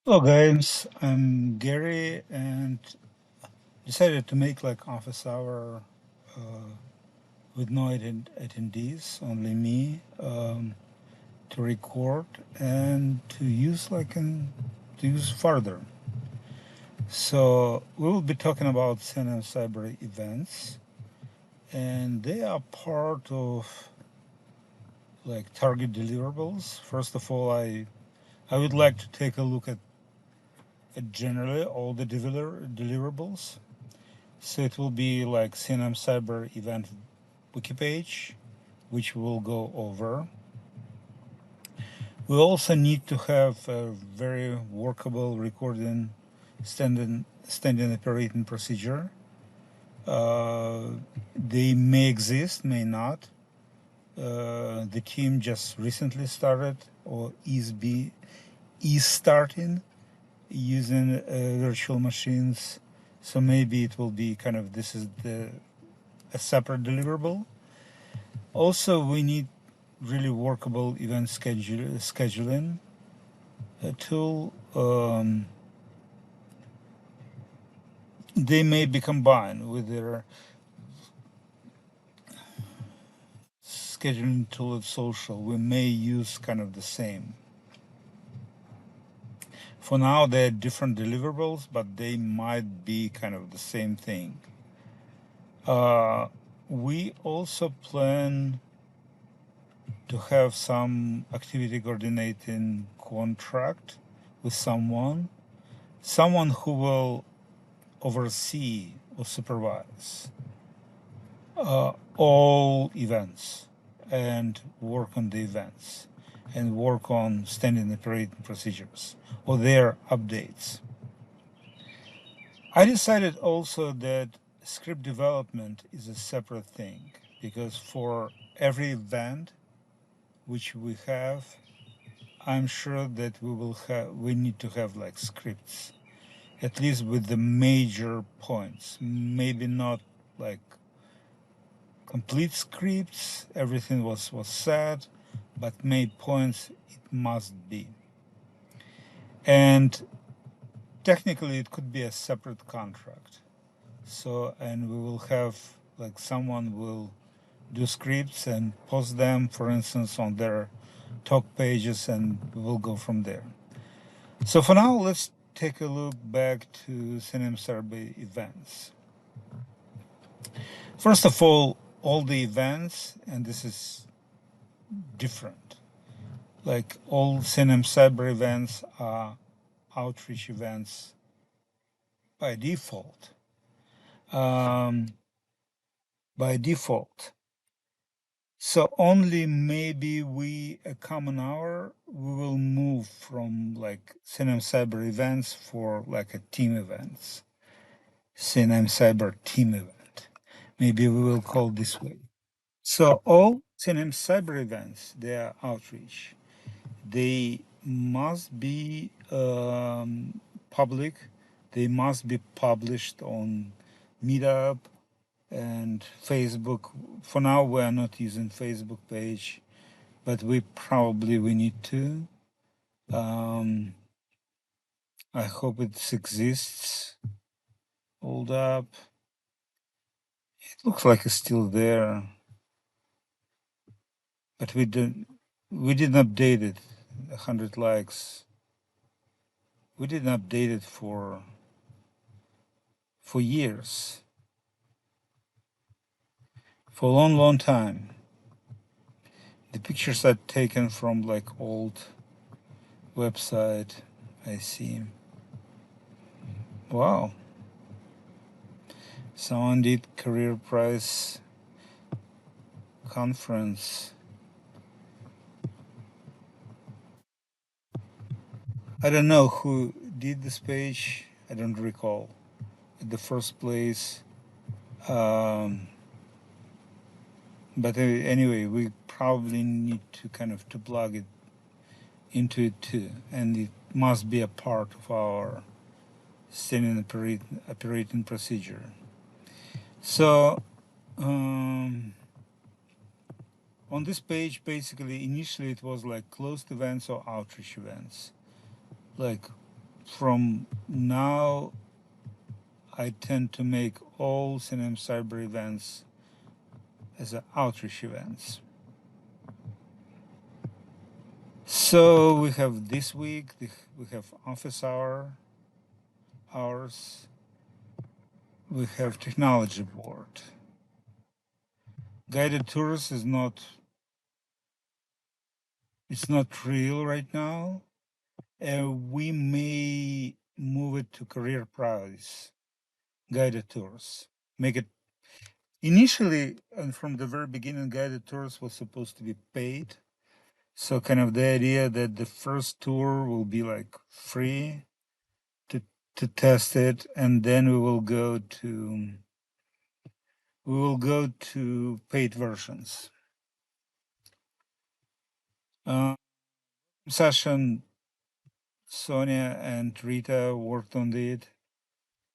Hello guys, I'm Gary and decided to make like office hour with no attendees, only me, to record and to use to use further. So we will be talking about CNMCyber events, and they are part of like target deliverables. First of all, I would like to take a look at generally all the deliverables. So it will be like CNMCyber event wiki page, which we'll go over. We also need to have a very workable recording standing operating procedure. They may exist, may not. The team just recently started or is starting using virtual machines. So maybe it will be kind of this is a separate deliverable. Also, we need really workable event scheduling tool. They may be combined with their scheduling tool at social. We may use kind of the same. For now, they're different deliverables, but they might be kind of the same thing. We also plan to have some activity coordinating contract with someone who will oversee or supervise all events and work on the events and work on standard operating procedures or their updates. I decided also that script development is a separate thing because for every event which we have, I'm sure that we need to have like scripts, at least with the major points, maybe not like complete scripts, everything was said, but main points it must be. And technically it could be a separate contract. So, and we will have like someone will do scripts and post them, for instance, on their talk pages, and we'll go from there. So for now, let's take a look back to CNMCyber events. First of all the events, and this is different. Like all CNMCyber events are outreach events by default. Um, by default. So only maybe a common hour, we will move from like CNMCyber events for like a team events. CNMCyber team event. Maybe we will call this way. So all CNMCyber events, they are outreach. They must be public. They must be published on Meetup and Facebook. For now, we are not using Facebook page, but we need to. I hope it exists. Hold up. It looks like it's still there, but we didn't update it. 100 likes. We didn't update it for years, for a long time. The pictures are taken from like old website. I see. Wow. Someone did career prize conference. I don't know who did this page. I don't recall. In the first place. But anyway, we probably need to kind of to plug it into it too, and it must be a part of our standard operating procedure. So on this page, basically, initially it was like closed events or outreach events. Like from now, I tend to make all CNMCyber events as outreach events. So we have this week, we have office hours, we have technology board. Guided tours is not, it's not real right now. We may move it to career prize, guided tours. Make it, initially, and from the very beginning, guided tours was supposed to be paid. So kind of the idea that the first tour will be like free to test it, and then we will go to paid versions. Session, Sonia and Rita worked on it.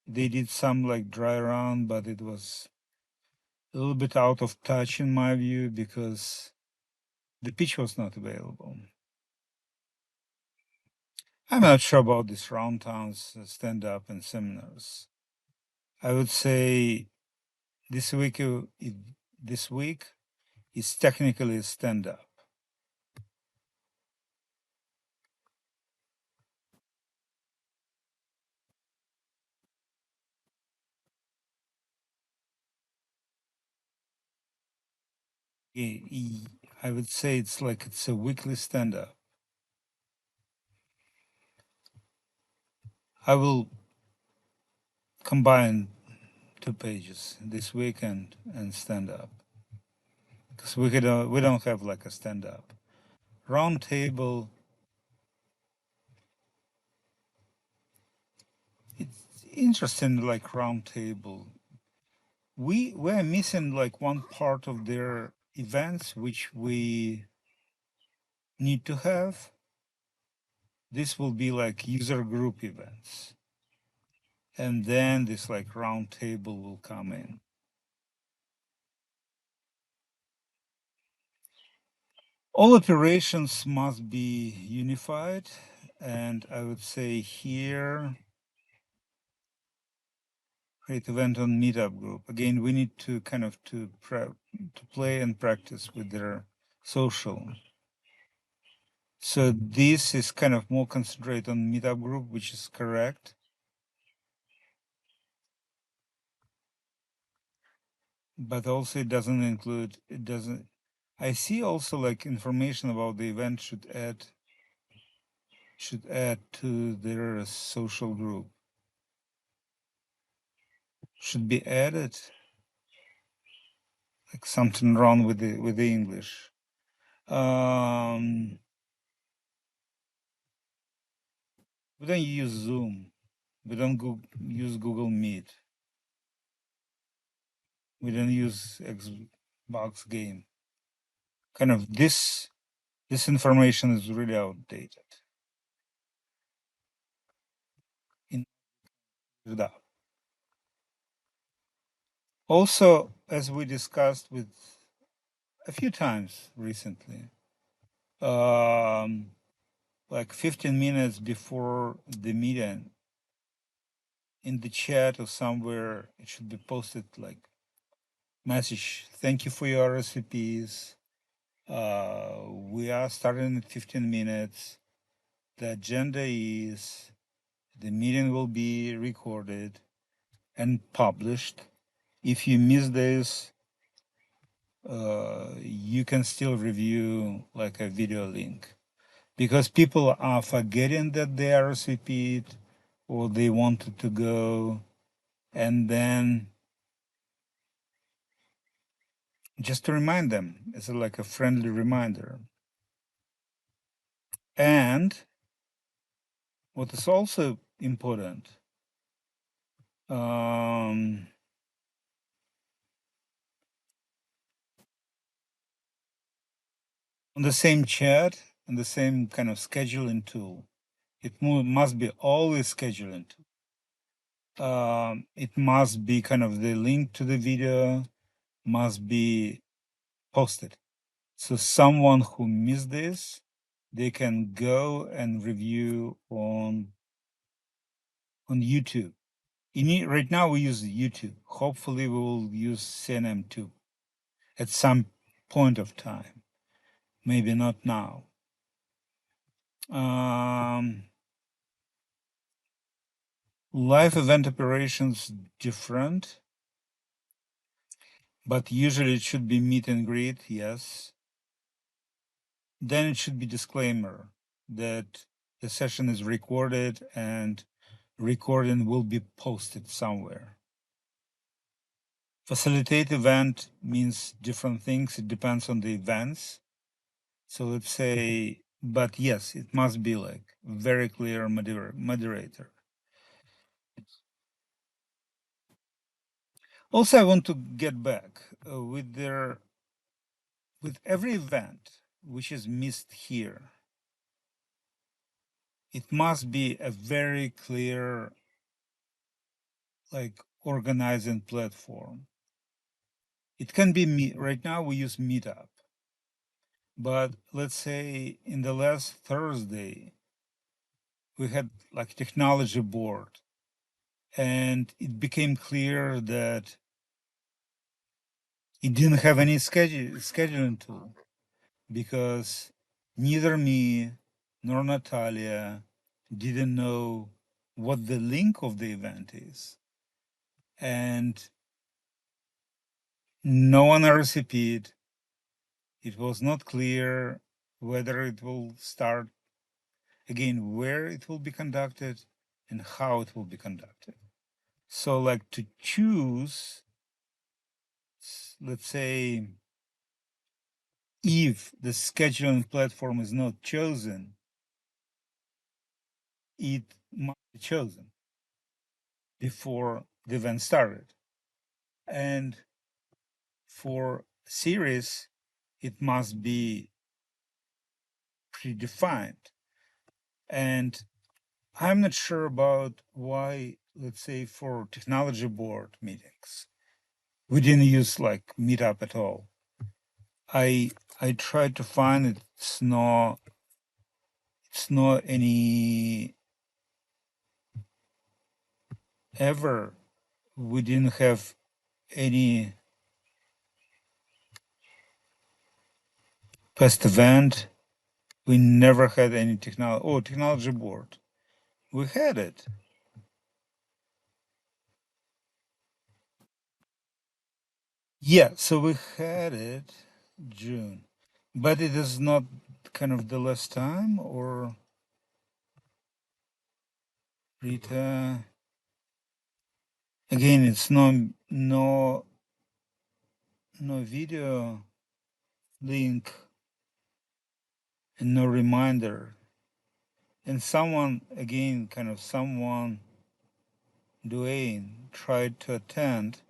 They did some like dry run, but it was a little bit out of touch in my view because the pitch was not available. I'm not sure about these round towns, stand up and seminars. I would say this week is technically a stand up. I would say it's like it's a weekly stand up. I will combine 2 pages this weekend and stand up because we don't have like a stand up round table. It's interesting, like round table. We're missing like one part of their events which we need to have. This will be like user group events, and then this like round table will come in. All operations must be unified, and I would say here, create event on meetup group. Again, we need to kind of to play and practice with their social. So this is kind of more concentrated on meetup group, which is correct. But also it doesn't, I see also like information about the event should add to their social group. Should be added. Like something wrong with the English. We don't use Zoom. We don't use Google Meet. We don't use Xbox game. Kind of this information is really outdated. Also, as we discussed with a few times recently, like 15 minutes before the meeting, in the chat or somewhere, it should be posted like message, thank you for your recipes. We are starting in 15 minutes. The agenda is the meeting will be recorded and published. If you miss this, you can still review like a video link because people are forgetting that they RSVP'd or they wanted to go, and then just to remind them, it's like a friendly reminder. And what is also important, on the same chat and the same kind of scheduling tool, it must be always scheduling tool. It must be kind of the link to the video must be posted. So someone who missed this, they can go and review on on YouTube. Right now we use YouTube. Hopefully we will use CNM too at some point of time. Maybe not now. Live event operations different, but usually it should be meet and greet, yes. Then it should be disclaimer that the session is recorded and recording will be posted somewhere. Facilitate event means different things. It depends on the events. So let's say, but yes, it must be like very clear moderator. Also, I want to get back with every event which is missed here. It must be a very clear, like organizing platform. It can be right now we use Meetup, but let's say in the last Thursday we had like technology board, and it became clear that it didn't have any scheduling tool because neither me nor Natalia didn't know what the link of the event is. And no one RSVP'd. It was not clear whether it will start again, where it will be conducted and how it will be conducted. So like to choose, let's say, if the scheduling platform is not chosen, it must be chosen before the event started. And for series, it must be predefined. And I'm not sure about why, let's say, for technology board meetings, we didn't use like Meetup at all. I tried to find it. It's not any ever. We didn't have any past event. We never had any technology board. We had it. Yeah, so we had it June, but it is not kind of the last time, or Rita. Again, it's no video link and no reminder. And someone, again, someone, Duane, tried to attend,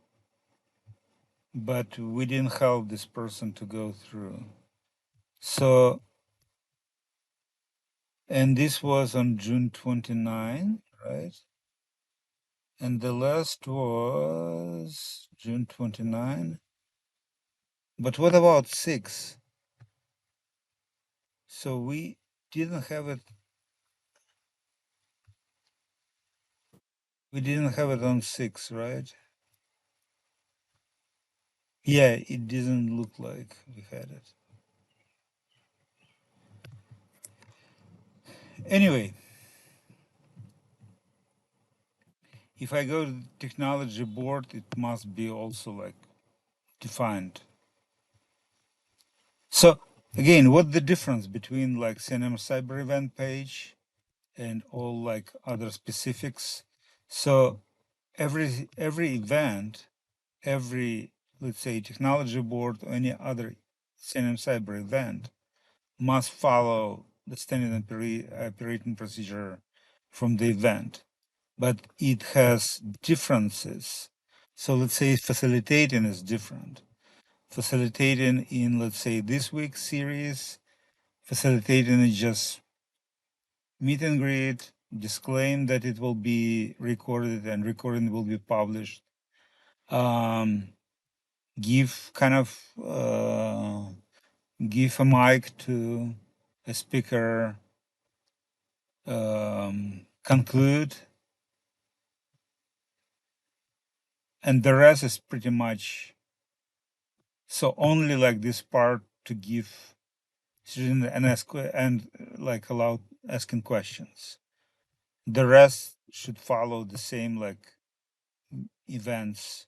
but we didn't help this person to go through. So, and this was on June 29, right? And the last was June 29. But what about 6? So we didn't have it. We didn't have it on 6, right? Yeah, it didn't look like we had it. Anyway, if I go to the technology board, it must be also like defined. So again, what the difference between like CNMCyber event page and all like other specifics? So every event, every, let's say, technology board or any other CNMCyber event must follow the standard operating procedure from the event, but it has differences. So let's say facilitating is different. Facilitating in, let's say, this week's series, facilitating is just meet and greet, disclaim that it will be recorded and recording will be published. Give give a mic to a speaker, conclude, and the rest is pretty much so only like this part to give and ask and like allow asking questions. The rest should follow the same like events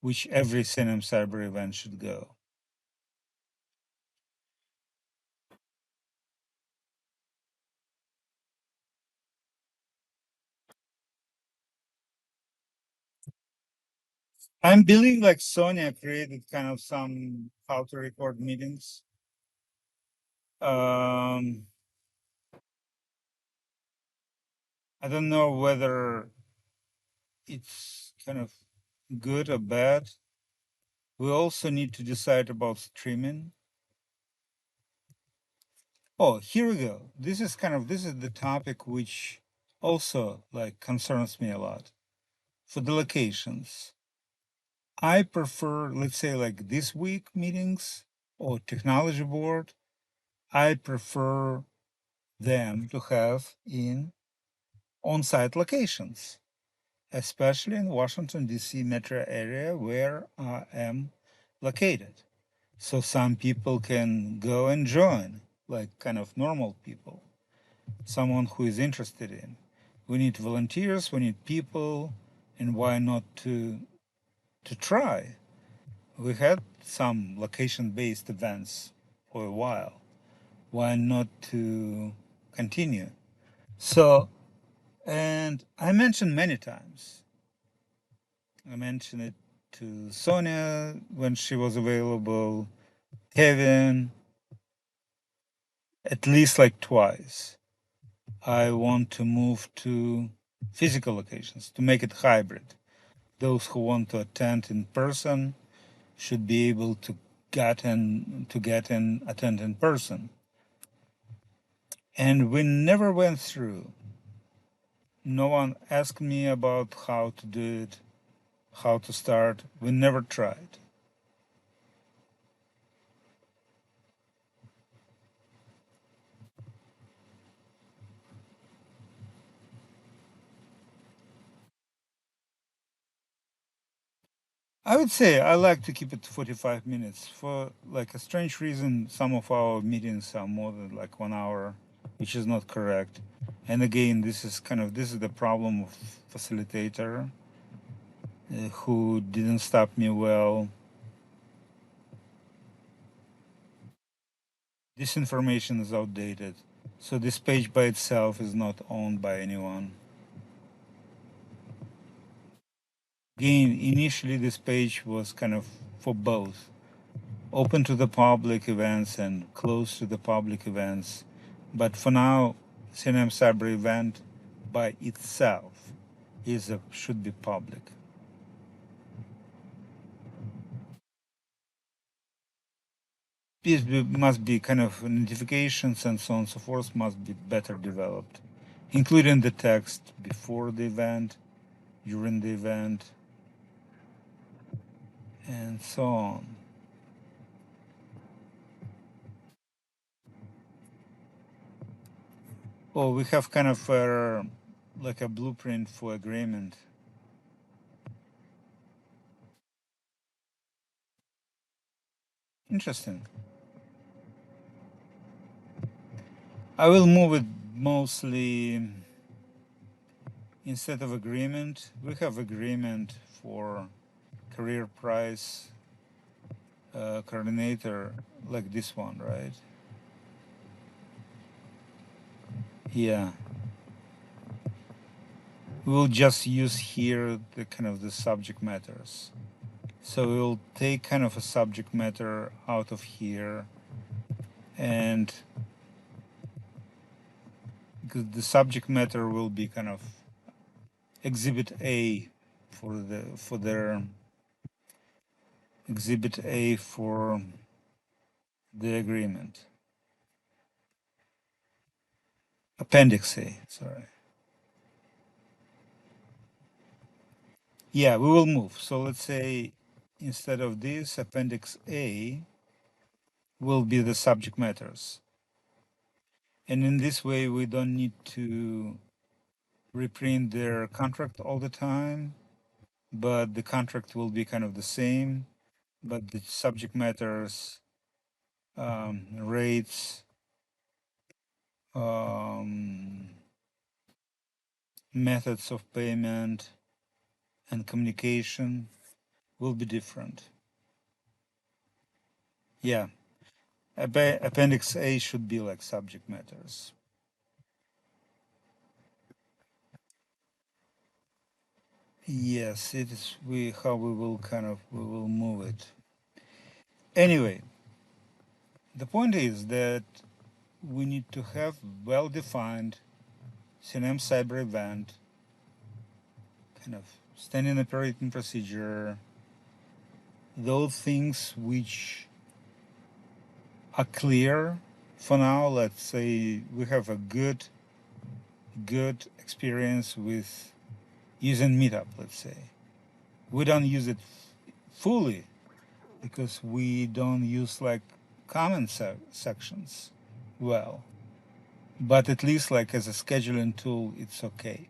which every CNMCyber event should go. I'm believing like Sonia created kind of some how to record meetings. Um, I don't know whether it's kind of good or bad. We also need to decide about streaming. Oh, here we go. This is the topic which also like concerns me a lot. For the locations, I prefer, let's say like this week meetings or technology board, I prefer them to have in on-site locations, especially in Washington DC metro area where I am located. So some people can go and join, like kind of normal people, someone who is interested in. We need volunteers, we need people, and why not to try? We had some location-based events for a while. Why not to continue? So, and I mentioned many times. I mentioned it to Sonia when she was available, Kevin, at least like twice. I want to move to physical locations to make it hybrid. Those who want to attend in person should be able to get and attend in person. And we never went through. No one asked me about how to do it, how to start. We never tried. I would say I like to keep it 45 minutes. For like a strange reason, some of our meetings are more than like 1 hour, which is not correct. And again, this is the problem of facilitator who didn't stop me well. This information is outdated. So this page by itself is not owned by anyone. Again, initially this page was kind of for both open to the public events and closed to the public events. But for now, CNMCyber event by itself should be public. Must be kind of notifications and so on and so forth must be better developed, including the text before the event, during the event, and so on. Oh, we have kind of like a blueprint for agreement. Interesting. I will move it mostly instead of agreement. We have agreement for career price coordinator like this one, right? Yeah. We'll just use here the kind of the subject matters. So we'll take kind of a subject matter out of here and because the subject matter will be kind of exhibit A for their exhibit A for the agreement. Appendix A, sorry. Yeah, we will move. So let's say instead of this, Appendix A will be the subject matters. And in this way, we don't need to reprint their contract all the time. but the contract will be kind of the same, but the subject matters, rates, um, methods of payment, and communication will be different. Yeah, Appendix A should be like subject matters. Yes, it is how we will we will move it. Anyway, the point is that we need to have well-defined CNMCyber event, kind of standing operating procedure, those things which are clear for now. Let's say we have a good experience with using Meetup, let's say. We don't use it fully because we don't use like comment sections well, but at least like as a scheduling tool, it's okay.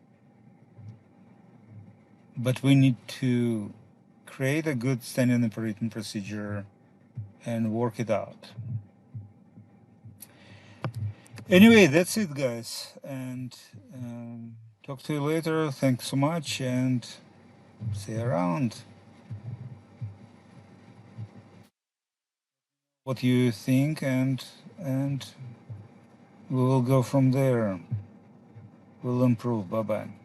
But we need to create a good standard operating procedure and work it out. Anyway, that's it, guys. And talk to you later. Thanks so much and see you around. What you think, and we will go from there. We'll improve. Bye bye.